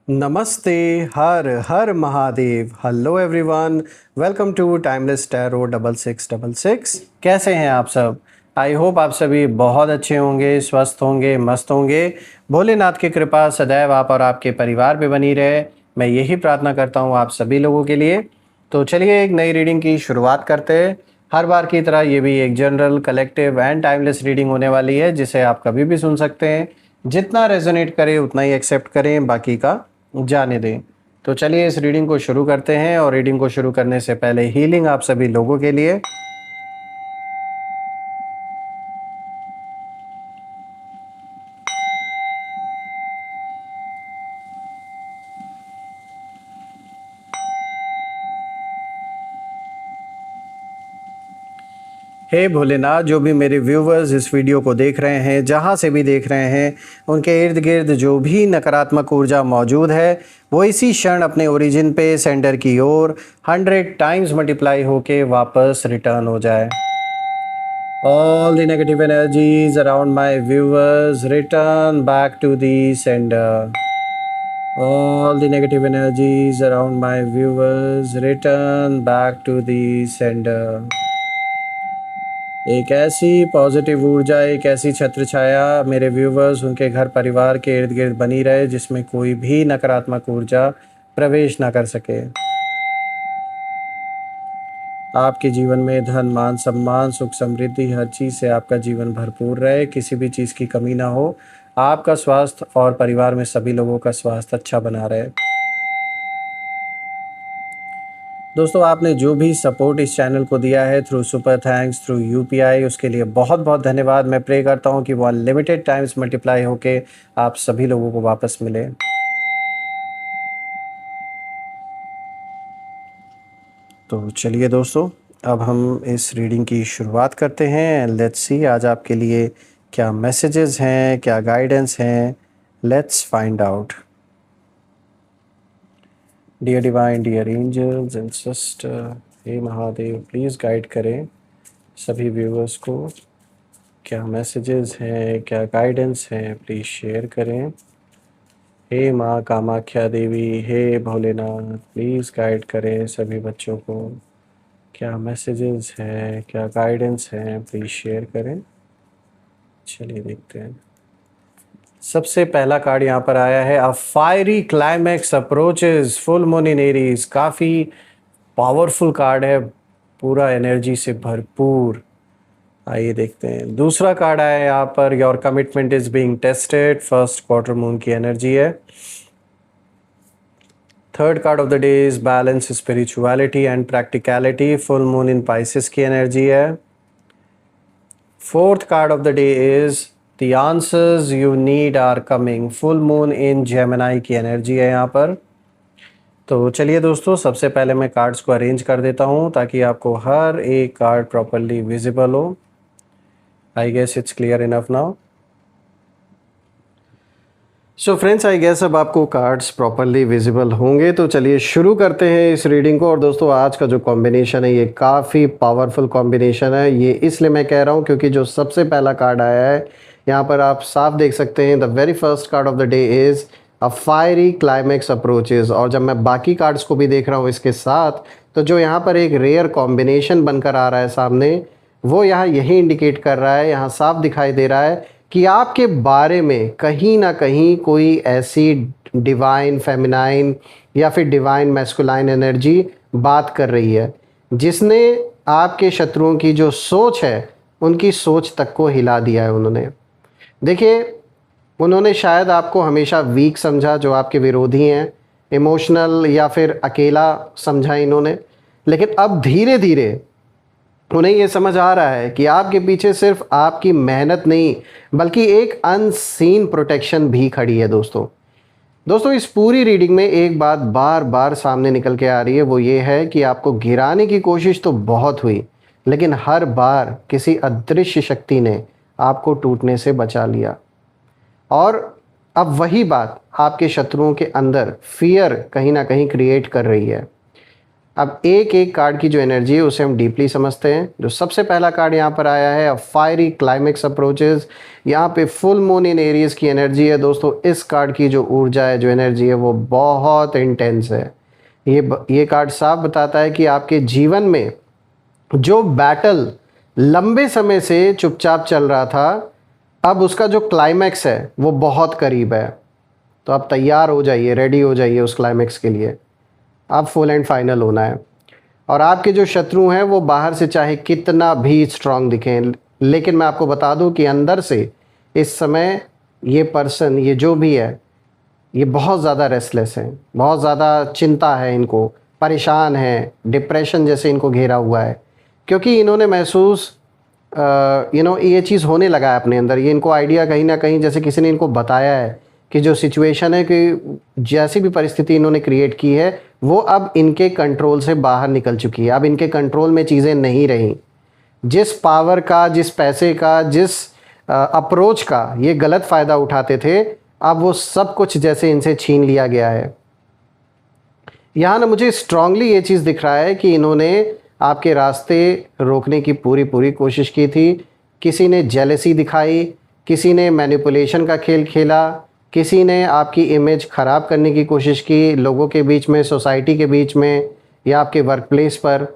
नमस्ते। हर हर Mahadev. Hello everyone, welcome to timeless tarot 6666। कैसे हैं आप सब? आई होप आप सभी बहुत अच्छे होंगे, स्वस्थ होंगे, मस्त होंगे। भोलेनाथ की कृपा सदैव आप और आपके परिवार पे बनी रहे, मैं यही प्रार्थना करता हूँ आप सभी लोगों के लिए। तो चलिए एक नई रीडिंग की शुरुआत करते हैं। हर बार की तरह ये भी एक general, collective and timeless reading होने वाली है, जिसे आप कभी भी सुन सकते हैं। जितना रेजोनेट करे उतना ही एक्सेप्ट करें, बाकी का जाने दें। तो चलिए इस रीडिंग को शुरू करते हैं। और रीडिंग को शुरू करने से पहले हीलिंग आप सभी लोगों के लिए। हे भोलेनाथ, जो भी मेरे व्यूवर्स इस वीडियो को देख रहे हैं, जहाँ से भी देख रहे हैं, उनके इर्द गिर्द जो भी नकारात्मक ऊर्जा मौजूद है वो इसी क्षण अपने ओरिजिन पे सेंटर की ओर 100 टाइम्स मल्टीप्लाई होके वापस रिटर्न हो जाए। All the negative energies around my viewers return back to the sender. All the negative energies around my viewers return back to the sender. एक ऐसी पॉजिटिव ऊर्जा, एक ऐसी छत्र छाया मेरे व्यूवर्स, उनके घर परिवार के इर्द गिर्द बनी रहे, जिसमें कोई भी नकारात्मक ऊर्जा प्रवेश ना कर सके। आपके जीवन में धन, मान, सम्मान, सुख, समृद्धि, हर चीज़ से आपका जीवन भरपूर रहे, किसी भी चीज़ की कमी ना हो। आपका स्वास्थ्य और परिवार में सभी लोगों का स्वास्थ्य अच्छा बना रहे। दोस्तों, आपने जो भी सपोर्ट इस चैनल को दिया है through super thanks, through UPI, उसके लिए बहुत बहुत धन्यवाद। मैं प्रे करता हूँ कि वो अनलिमिटेड टाइम्स मल्टीप्लाई होके आप सभी लोगों को वापस मिले। तो चलिए दोस्तों, अब हम इस रीडिंग की शुरुआत करते हैं। लेट्स सी आज आपके लिए क्या मैसेजेस हैं, क्या गाइडेंस हैं। Let's find out. Dear divine, dear angels and sister, हे महादेव, प्लीज़ गाइड करें सभी व्यूअर्स को। क्या मैसेजेस हैं, क्या गाइडेंस हैं, प्लीज़ शेयर करें। हे माँ कामाख्या देवी, हे भोलेनाथ, प्लीज़ गाइड करें सभी बच्चों को। क्या मैसेजेस हैं, क्या गाइडेंस हैं, प्लीज़ शेयर करें। चलिए देखते हैं। सबसे पहला कार्ड यहाँ पर आया है, a fiery climax approaches, full moon in Aries. काफ़ी पावरफुल कार्ड है, पूरा एनर्जी से भरपूर। आइए देखते हैं। दूसरा कार्ड आया है यहाँ पर, your commitment is being tested. First quarter moon की एनर्जी है। Third card of the day is balance, spirituality and practicality. Full moon in Pisces की एनर्जी है। Fourth card of the day is the answers you need are coming. Full moon in Gemini की energy है यहाँ पर। तो चलिए दोस्तों, सबसे पहले मैं कार्ड्स को अरेंज कर देता हूँ ताकि आपको हर एक कार्ड प्रॉपरली विजिबल हो। I guess it's clear enough now. So friends, I guess अब आपको कार्ड्स प्रॉपरली विजिबल होंगे। तो चलिए शुरू करते हैं इस रीडिंग को। और दोस्तों, आज का जो कॉम्बिनेशन है ये काफ़ी पावरफुल कॉम्बिनेशन है। ये इसलिए मैं कह रहा हूँ क्योंकि जो सबसे पहला कार्ड आया है यहाँ पर आप साफ देख सकते हैं, the very first card of the day is a fiery climax approaches. और जब मैं बाकी कार्ड्स को भी देख रहा हूँ इसके साथ, तो जो यहाँ पर एक रेयर कॉम्बिनेशन बनकर आ रहा है सामने, वो यहाँ यही इंडिकेट कर रहा है, यहाँ साफ दिखाई दे रहा है कि आपके बारे में कहीं ना कहीं कोई ऐसी डिवाइन फेमिनाइन या फिर डिवाइन मैस्कुलाइन एनर्जी बात कर रही है, जिसने आपके शत्रुओं की जो सोच है उनकी सोच तक को हिला दिया है। उन्होंने, देखिए, उन्होंने शायद आपको हमेशा वीक समझा, जो आपके विरोधी हैं, इमोशनल या फिर अकेला समझा इन्होंने। लेकिन अब धीरे धीरे उन्हें ये समझ आ रहा है कि आपके पीछे सिर्फ आपकी मेहनत नहीं, बल्कि एक अनसीन प्रोटेक्शन भी खड़ी है। दोस्तों, इस पूरी रीडिंग में एक बात बार बार सामने निकल के आ रही है, वो ये है कि आपको गिराने की कोशिश तो बहुत हुई, लेकिन हर बार किसी अदृश्य शक्ति ने आपको टूटने से बचा लिया। और अब वही बात आपके शत्रुओं के अंदर फियर कहीं ना कहीं क्रिएट कर रही है। अब एक एक कार्ड की जो एनर्जी है उसे हम डीपली समझते हैं। जो सबसे पहला कार्ड यहाँ पर आया है, अ फायरी क्लाइमेक्स अप्रोचेस। यहाँ पे फुल मून इन एरियस की एनर्जी है दोस्तों। इस कार्ड की जो ऊर्जा है, जो एनर्जी है, वो बहुत इंटेंस है। ये कार्ड साफ बताता है कि आपके जीवन में जो बैटल लंबे समय से चुपचाप चल रहा था, अब उसका जो क्लाइमैक्स है वो बहुत करीब है। तो आप तैयार हो जाइए, रेडी हो जाइए उस क्लाइमैक्स के लिए। अब फुल एंड फाइनल होना है। और आपके जो शत्रु हैं वो बाहर से चाहे कितना भी स्ट्रांग दिखें, लेकिन मैं आपको बता दूं कि अंदर से इस समय ये पर्सन, ये जो भी है, ये बहुत ज़्यादा रेस्टलेस है, बहुत ज़्यादा चिंता है इनको, परेशान है, डिप्रेशन जैसे इनको घेरा हुआ है। क्योंकि इन्होंने महसूस ये चीज़ होने लगा है अपने अंदर। ये इनको आइडिया कहीं ना कहीं जैसे किसी ने इनको बताया है कि जो सिचुएशन है, कि जैसी भी परिस्थिति इन्होंने क्रिएट की है वो अब इनके कंट्रोल से बाहर निकल चुकी है। अब इनके कंट्रोल में चीज़ें नहीं रहीं। जिस पावर का, जिस पैसे का, जिस अप्रोच का ये गलत फ़ायदा उठाते थे, अब वो सब कुछ जैसे इनसे छीन लिया गया है। यहाँ ना मुझे स्ट्रांगली ये चीज़ दिख रहा है कि इन्होंने आपके रास्ते रोकने की पूरी पूरी कोशिश की थी। किसी ने जेलसी दिखाई, किसी ने मैनिपुलेशन का खेल खेला, किसी ने आपकी इमेज ख़राब करने की कोशिश की लोगों के बीच में, सोसाइटी के बीच में, या आपके वर्क प्लेस पर।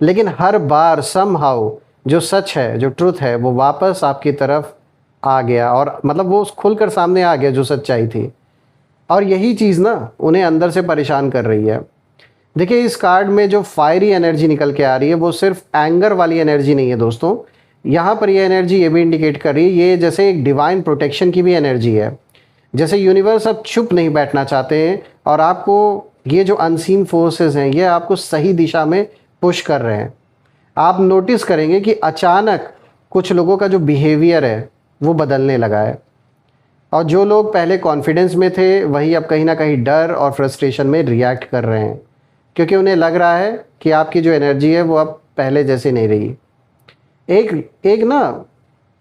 लेकिन हर बार समहाउ जो सच है, जो ट्रुथ है, वो वापस आपकी तरफ आ गया, और मतलब वो खुलकर सामने आ गया जो सच्चाई थी। और यही चीज़ ना उन्हें अंदर से परेशान कर रही है। देखिए, इस कार्ड में जो फायरी एनर्जी निकल के आ रही है वो सिर्फ एंगर वाली एनर्जी नहीं है दोस्तों। यहाँ पर ये एनर्जी ये भी इंडिकेट कर रही है, ये जैसे एक डिवाइन प्रोटेक्शन की भी एनर्जी है। जैसे यूनिवर्स अब चुप नहीं बैठना चाहते हैं, और आपको ये जो अनसीन फोर्सेस हैं ये आपको सही दिशा में पुश कर रहे हैं। आप नोटिस करेंगे कि अचानक कुछ लोगों का जो बिहेवियर है वो बदलने लगा है, और जो लोग पहले कॉन्फिडेंस में थे वही अब कहीं ना कहीं डर और फ्रस्ट्रेशन में रिएक्ट कर रहे हैं, क्योंकि उन्हें लग रहा है कि आपकी जो एनर्जी है वो अब पहले जैसी नहीं रही। एक ना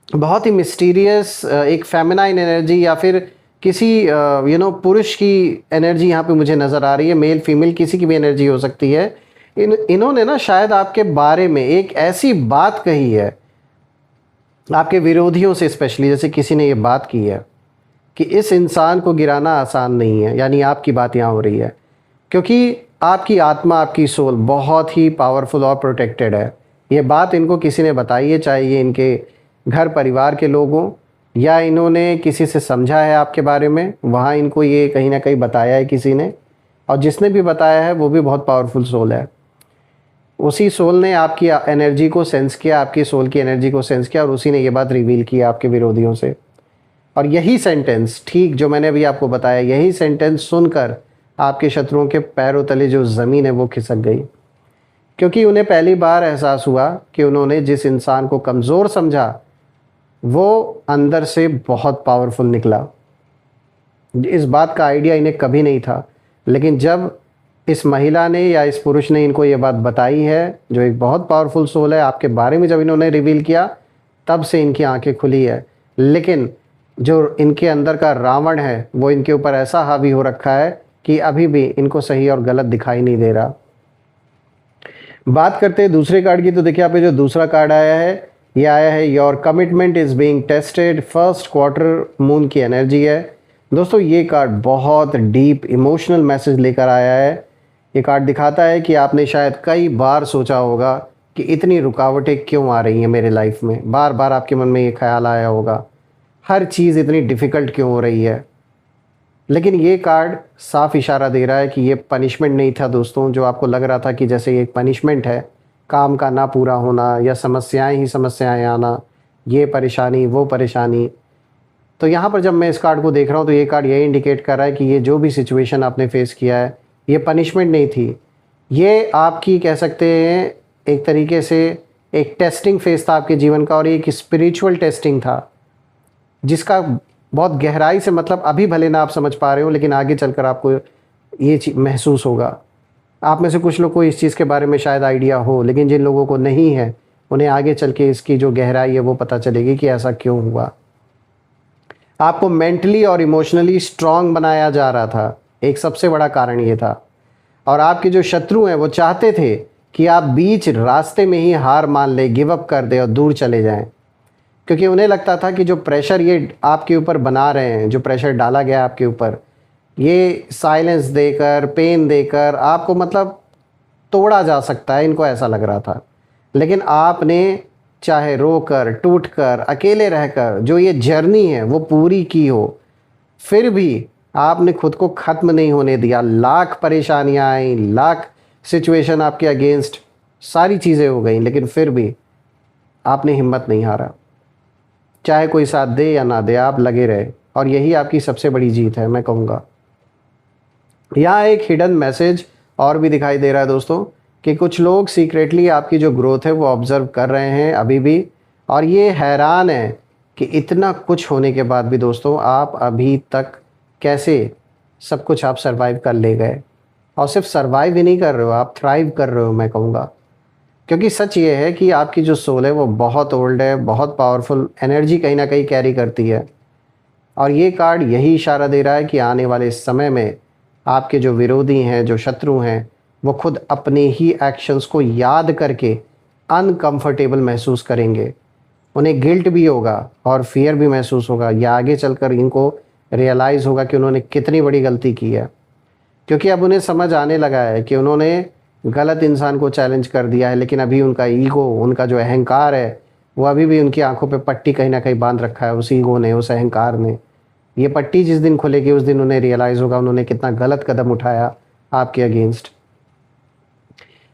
बहुत ही मिस्टीरियस एक फेमिनाइन एनर्जी, या फिर किसी पुरुष की एनर्जी यहाँ पे मुझे नज़र आ रही है। मेल फीमेल किसी की भी एनर्जी हो सकती है। इन्होंने ना शायद आपके बारे में एक ऐसी बात कही है, आपके विरोधियों से स्पेशली, जैसे किसी ने ये बात की है कि इस इंसान को गिराना आसान नहीं है। यानी आपकी बात यहाँ हो रही है, क्योंकि आपकी आत्मा, आपकी सोल बहुत ही पावरफुल और प्रोटेक्टेड है। ये बात इनको किसी ने बताई है, चाहे ये इनके घर परिवार के लोग हों, या इन्होंने किसी से समझा है आपके बारे में, वहाँ इनको ये कहीं ना कहीं बताया है किसी ने। और जिसने भी बताया है वो भी बहुत पावरफुल सोल है। उसी सोल ने आपकी एनर्जी को सेंस किया, आपकी सोल की एनर्जी को सेंस किया, और उसी ने ये बात रिवील की आपके विरोधियों से। और यही सेंटेंस, ठीक जो मैंने अभी आपको बताया, यही सेंटेंस सुनकर आपके शत्रुओं के पैरों तले जो ज़मीन है वो खिसक गई, क्योंकि उन्हें पहली बार एहसास हुआ कि उन्होंने जिस इंसान को कमज़ोर समझा वो अंदर से बहुत पावरफुल निकला। इस बात का आइडिया इन्हें कभी नहीं था, लेकिन जब इस महिला ने या इस पुरुष ने इनको ये बात बताई है, जो एक बहुत पावरफुल सोल है, आपके बारे में जब इन्होंने रिवील किया, तब से इनकी आंखें खुली है। लेकिन जो इनके अंदर का रावण है वो इनके ऊपर ऐसा हावी हो रखा है कि अभी भी इनको सही और गलत दिखाई नहीं दे रहा। बात करते हैं दूसरे कार्ड की, तो देखिए यहाँ पे जो दूसरा कार्ड आया है, ये आया है your commitment is being tested. First quarter moon की एनर्जी है दोस्तों। ये कार्ड बहुत डीप इमोशनल मैसेज लेकर आया है। ये कार्ड दिखाता है कि आपने शायद कई बार सोचा होगा कि इतनी रुकावटें क्यों आ रही हैं मेरे लाइफ में। बार बार आपके मन में ये ख्याल आया होगा, हर चीज़ इतनी डिफ़िकल्ट क्यों हो रही है। लेकिन ये कार्ड साफ इशारा दे रहा है कि ये पनिशमेंट नहीं था दोस्तों। जो आपको लग रहा था कि जैसे ये एक पनिशमेंट है, काम का ना पूरा होना या समस्याएं ही समस्याएं आना, ये परेशानी वो परेशानी, तो यहाँ पर जब मैं इस कार्ड को देख रहा हूँ तो ये कार्ड यही इंडिकेट कर रहा है कि ये जो भी सिचुएशन आपने फेस किया है, ये पनिशमेंट नहीं थी। ये आपकी कह सकते हैं एक तरीके से एक टेस्टिंग फेज़ था आपके जीवन का, और एक स्पिरिचुअल टेस्टिंग था जिसका बहुत गहराई से मतलब अभी भले ना आप समझ पा रहे हो, लेकिन आगे चलकर आपको ये चीज़ महसूस होगा। आप में से कुछ लोग को इस चीज़ के बारे में शायद आइडिया हो, लेकिन जिन लोगों को नहीं है उन्हें आगे चल के इसकी जो गहराई है वो पता चलेगी कि ऐसा क्यों हुआ। आपको मेंटली और इमोशनली स्ट्रांग बनाया जा रहा था, एक सबसे बड़ा कारण ये था। और आपके जो शत्रु हैं वो चाहते थे कि आप बीच रास्ते में ही हार मान ले, गिव अप कर दे और दूर चले जाएं, क्योंकि उन्हें लगता था कि जो प्रेशर ये आपके ऊपर बना रहे हैं, जो प्रेशर डाला गया आपके ऊपर, ये साइलेंस देकर, पेन देकर आपको मतलब तोड़ा जा सकता है, इनको ऐसा लग रहा था। लेकिन आपने चाहे रोकर, टूटकर, अकेले रहकर जो ये जर्नी है वो पूरी की हो, फिर भी आपने खुद को ख़त्म नहीं होने दिया। लाख परेशानियां आई, लाख सिचुएशन आपके अगेंस्ट, सारी चीज़ें हो गई, लेकिन फिर भी आपने हिम्मत नहीं हारा। चाहे कोई साथ दे या ना दे, आप लगे रहे, और यही आपकी सबसे बड़ी जीत है, मैं कहूँगा। यहाँ एक हिडन मैसेज और भी दिखाई दे रहा है दोस्तों, कि कुछ लोग सीक्रेटली आपकी जो ग्रोथ है वो ऑब्ज़र्व कर रहे हैं अभी भी, और ये हैरान है कि इतना कुछ होने के बाद भी दोस्तों आप अभी तक कैसे सब कुछ आप सर्वाइव कर ले गए। और सिर्फ सर्वाइव ही नहीं कर रहे हो, आप थ्राइव कर रहे हो, मैं कहूँगा। क्योंकि सच ये है कि आपकी जो सोल है वो बहुत ओल्ड है, बहुत पावरफुल एनर्जी कहीं ना कहीं कैरी करती है। और ये कार्ड यही इशारा दे रहा है कि आने वाले समय में आपके जो विरोधी हैं, जो शत्रु हैं, वो खुद अपने ही एक्शंस को याद करके अनकंफर्टेबल महसूस करेंगे। उन्हें गिल्ट भी होगा और फियर भी महसूस होगा, या आगे चलकर इनको रियलाइज़ होगा कि उन्होंने कितनी बड़ी गलती की है। क्योंकि अब उन्हें समझ आने लगा है कि उन्होंने गलत इंसान को चैलेंज कर दिया है, लेकिन अभी उनका ईगो, उनका जो अहंकार है, वो अभी भी उनकी आंखों पे पट्टी कहीं ना कहीं बांध रखा है, उस ईगो ने, उस अहंकार ने। ये पट्टी जिस दिन खुलेगी उस दिन उन्हें रियलाइज़ होगा उन्होंने कितना गलत कदम उठाया आपके अगेंस्ट।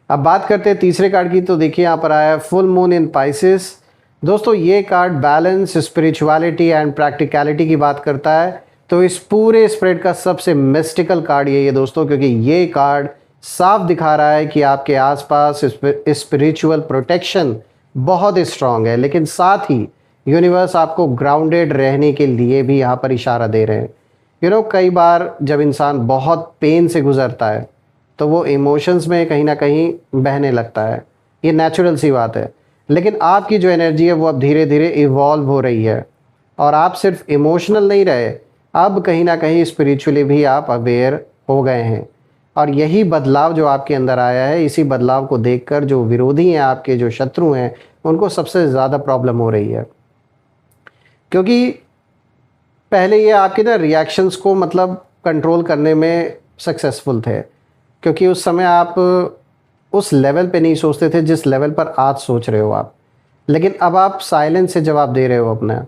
अब बात करते हैं तीसरे कार्ड की, तो देखिए यहाँ पर आया फुल मून इन पाइसेस। दोस्तों ये card balance, spirituality and practicality की बात करता है। तो इस पूरे स्प्रेड का सबसे मिस्टिकल कार्ड यही है दोस्तों, क्योंकि ये कार्ड साफ दिखा रहा है कि आपके आसपास स्पिरिचुअल प्रोटेक्शन बहुत स्ट्रांग है, लेकिन साथ ही यूनिवर्स आपको ग्राउंडेड रहने के लिए भी यहाँ पर इशारा दे रहे हैं। कई बार जब इंसान बहुत पेन से गुजरता है तो वो इमोशंस में कहीं ना कहीं बहने लगता है, ये नेचुरल सी बात है। लेकिन आपकी जो एनर्जी है वो अब धीरे धीरे इवॉल्व हो रही है, और आप सिर्फ इमोशनल नहीं रहे, अब कहीं ना कहीं स्पिरिचुअली भी आप अवेयर हो गए हैं। और यही बदलाव जो आपके अंदर आया है, इसी बदलाव को देखकर जो विरोधी हैं, आपके जो शत्रु हैं, उनको सबसे ज़्यादा प्रॉब्लम हो रही है। क्योंकि पहले ये आपके ना रिएक्शंस को मतलब कंट्रोल करने में सक्सेसफुल थे, क्योंकि उस समय आप उस लेवल पे नहीं सोचते थे जिस लेवल पर आज सोच रहे हो आप। लेकिन अब आप साइलेंस से जवाब दे रहे हो अपना,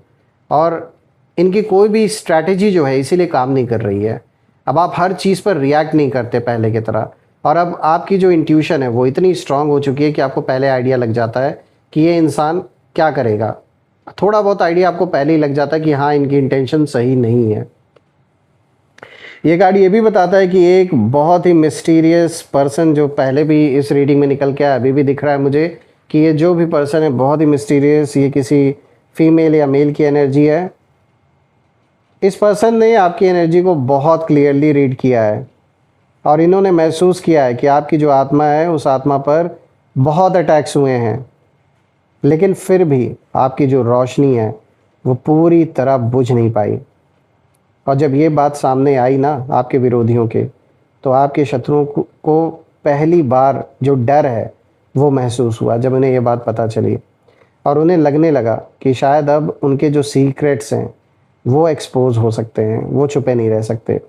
और इनकी कोई भी स्ट्रैटेजी जो है इसीलिए काम नहीं कर रही है। अब आप हर चीज़ पर रिएक्ट नहीं करते पहले की तरह, और अब आपकी जो इंट्यूशन है वो इतनी स्ट्रांग हो चुकी है कि आपको पहले आइडिया लग जाता है कि ये इंसान क्या करेगा। थोड़ा बहुत आइडिया आपको पहले ही लग जाता है कि हाँ, इनकी इंटेंशन सही नहीं है। ये कार्ड ये भी बताता है कि एक बहुत ही मिस्टीरियस पर्सन जो पहले भी इस रीडिंग में निकल के आया, अभी भी दिख रहा है मुझे कि ये जो भी पर्सन है बहुत ही मिस्टीरियस, ये किसी फीमेल या मेल की एनर्जी है। इस पर्सन ने आपकी एनर्जी को बहुत क्लियरली रीड किया है, और इन्होंने महसूस किया है कि आपकी जो आत्मा है उस आत्मा पर बहुत अटैक्स हुए हैं, लेकिन फिर भी आपकी जो रोशनी है वो पूरी तरह बुझ नहीं पाई। और जब ये बात सामने आई ना आपके विरोधियों के, तो आपके शत्रुओं को पहली बार जो डर है वो महसूस हुआ जब उन्हें ये बात पता चली, और उन्हें लगने लगा कि शायद अब उनके जो सीक्रेट्स हैं वो एक्सपोज हो सकते हैं, वो छुपे नहीं रह सकते।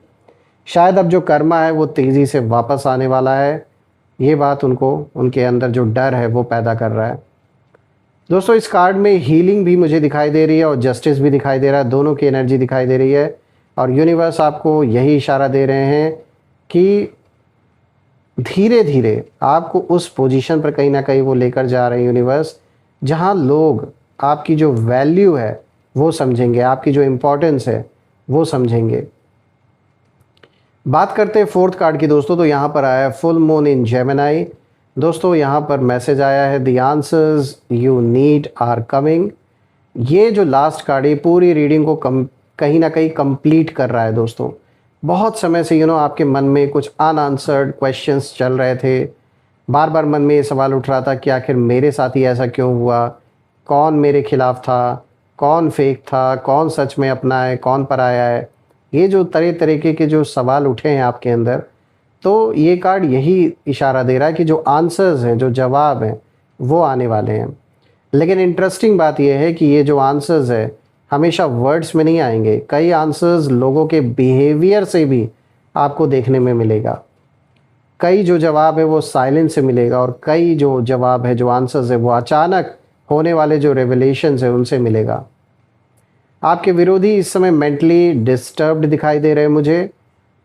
शायद अब जो कर्मा है वो तेज़ी से वापस आने वाला है। ये बात उनको, उनके अंदर जो डर है वो पैदा कर रहा है। दोस्तों इस कार्ड में हीलिंग भी मुझे दिखाई दे रही है और जस्टिस भी दिखाई दे रहा है, दोनों की एनर्जी दिखाई दे रही है। और यूनिवर्स आपको यही इशारा दे रहे हैं कि धीरे धीरे आपको उस पोजीशन पर कहीं ना कहीं वो लेकर जा रहे हैं यूनिवर्स, जहां लोग आपकी जो वैल्यू है वो समझेंगे, आपकी जो इम्पोर्टेंस है वो समझेंगे। बात करते हैं फोर्थ कार्ड की दोस्तों, तो यहाँ पर आया है फुल मून इन जेमिनी। दोस्तों यहाँ पर मैसेज आया है the answers you need are coming. ये जो लास्ट कार्ड है पूरी रीडिंग को कहीं ना कहीं कंप्लीट कर रहा है दोस्तों। बहुत समय से आपके मन में कुछ अनआंसर्ड क्वेश्चंस चल रहे थे, बार बार मन में ये सवाल उठ रहा था कि आखिर मेरे साथ ही ऐसा क्यों हुआ, कौन मेरे खिलाफ था, कौन फेक था, कौन सच में अपना है, कौन पराया है। ये जो तरह तरीके के जो सवाल उठे हैं आपके अंदर, तो ये कार्ड यही इशारा दे रहा है कि जो आंसर्स हैं, जो जवाब हैं, वो आने वाले हैं। लेकिन इंटरेस्टिंग बात यह है कि ये जो आंसर्स है हमेशा वर्ड्स में नहीं आएंगे। कई आंसर्स लोगों के बिहेवियर से भी आपको देखने में मिलेगा। कई जो जवाब है वो साइलेंस से मिलेगा, और कई जो जवाब है, जो आंसर्स है, वो अचानक होने वाले जो रेवलेशंस है उनसे मिलेगा। आपके विरोधी इस समय मेंटली डिस्टर्ब्ड दिखाई दे रहे हैं मुझे,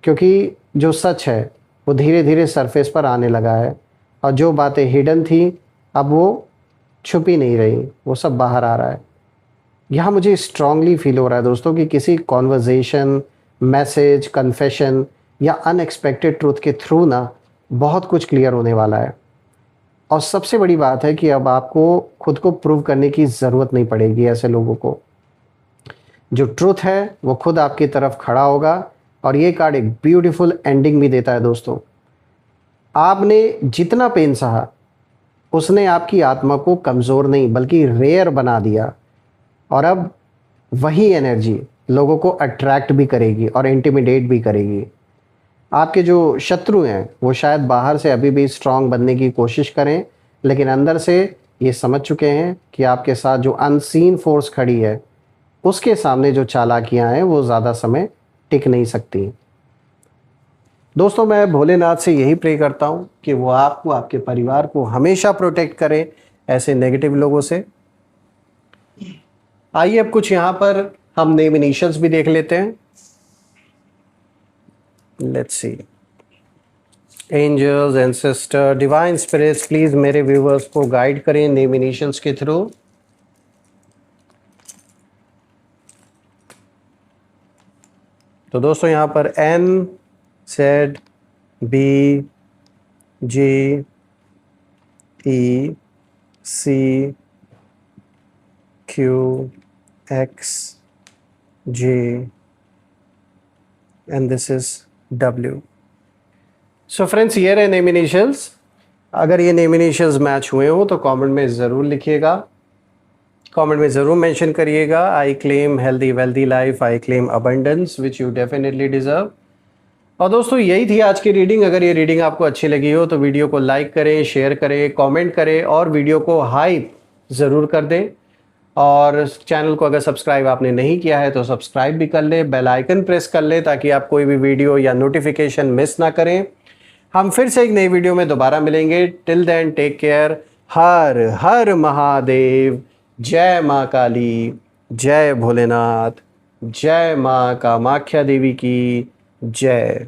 क्योंकि जो सच है वो धीरे धीरे सरफेस पर आने लगा है, और जो बातें हिडन थी अब वो छुपी नहीं रही, वो सब बाहर आ रहा है। यहाँ मुझे स्ट्रांगली फील हो रहा है दोस्तों कि किसी कॉन्वर्जेशन, मैसेज, कन्फेशन या अनएक्सपेक्टेड ट्रूथ के थ्रू ना बहुत कुछ क्लियर होने वाला है। और सबसे बड़ी बात है कि अब आपको खुद को प्रूव करने की ज़रूरत नहीं पड़ेगी। ऐसे लोगों को जो ट्रूथ है वो खुद आपकी तरफ खड़ा होगा। और ये कार्ड एक ब्यूटीफुल एंडिंग भी देता है दोस्तों। आपने जितना पेन सहा उसने आपकी आत्मा को कमज़ोर नहीं बल्कि रेयर बना दिया, और अब वही एनर्जी लोगों को अट्रैक्ट भी करेगी और इंटिमिडेट भी करेगी। आपके जो शत्रु हैं वो शायद बाहर से अभी भी स्ट्रांग बनने की कोशिश करें, लेकिन अंदर से ये समझ चुके हैं कि आपके साथ जो अनसीन फोर्स खड़ी है उसके सामने जो चालाकियां हैं वो ज़्यादा समय टिक नहीं सकती। दोस्तों, मैं भोलेनाथ से यही प्रे करता हूँ कि वो आपको, आपके परिवार को हमेशा प्रोटेक्ट करें ऐसे नेगेटिव लोगों से। आइए अब कुछ यहाँ पर हम नेम इनिशियल्स भी देख लेते हैं। Let's see. Angels, ancestor, divine spirits, please मेरे व्यूवर्स को गाइड करें नेम इनिशियल्स के थ्रू। तो दोस्तों यहाँ पर N, Z, B, G, E, C, Q, X, J, and this is W. So friends, ये रहे नेम इनिशियल्स। अगर ये नेम इनिशियल्स मैच हुए हो तो कमेंट में ज़रूर लिखिएगा, कमेंट में ज़रूर मेंशन करिएगा। I claim healthy wealthy life, I claim abundance which you definitely deserve. और दोस्तों, यही थी आज की रीडिंग। अगर ये रीडिंग आपको अच्छी लगी हो तो वीडियो को लाइक करें, शेयर करें, कमेंट करें और वीडियो को हाइप ज़रूर कर दें। और चैनल को अगर सब्सक्राइब आपने नहीं किया है तो सब्सक्राइब भी कर ले, बेल आइकन प्रेस कर ले ताकि आप कोई भी वीडियो या नोटिफिकेशन मिस ना करें। हम फिर से एक नई वीडियो में दोबारा मिलेंगे। Till then take care. हर हर महादेव। जय माँ काली, जय भोलेनाथ, जय माँ कामाख्या देवी की जय।